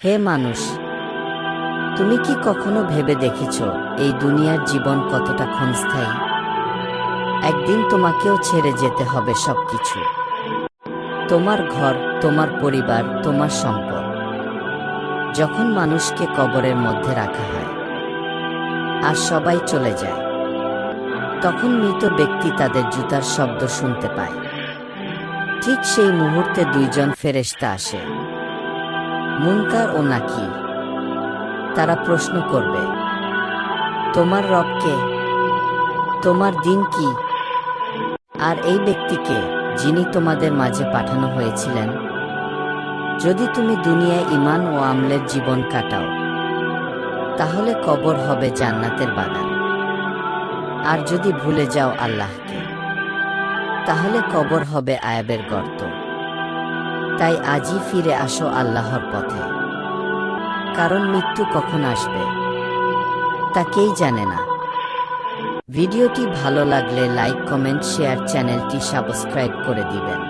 হে মানুষ, তুমি কি কখনো ভেবে দেখেছ এই দুনিয়ার জীবন কতটা ক্ষণস্থায়ী? একদিন তোমাকেও ছেড়ে যেতে হবে সবকিছু, তোমার ঘর, তোমার পরিবার, তোমার সম্পদ। যখন মানুষকে কবরের মধ্যে রাখা হয় আর সবাই চলে যায়, তখন মৃত ব্যক্তি তাদের জুতার শব্দ শুনতে পায়। ঠিক সেই মুহূর্তে দুইজন ফেরেশতা আসে, মুনকার ও নাকির। তারা প্রশ্ন করবে, তোমার রব কে? তোমার দিন কি? আর এই ব্যক্তিকে যিনি তোমাদের মাঝে পাঠানো হয়েছিলেন? যদি তুমি দুনিয়ায় ঈমান ও আমলের জীবন কাটাও, তাহলে কবর হবে জান্নাতের বাগান। আর যদি ভুলে যাও আল্লাহকে, তাহলে কবর হবে আয়াবের গর্ত। তাই আজই ফিরে আসো আল্লাহর পথে, কারণ মৃত্যু কখন আসবে তা কেই জানে না। ভিডিওটি ভালো লাগলে লাইক, কমেন্ট, শেয়ার, চ্যানেলটি সাবস্ক্রাইব করে দিবেন।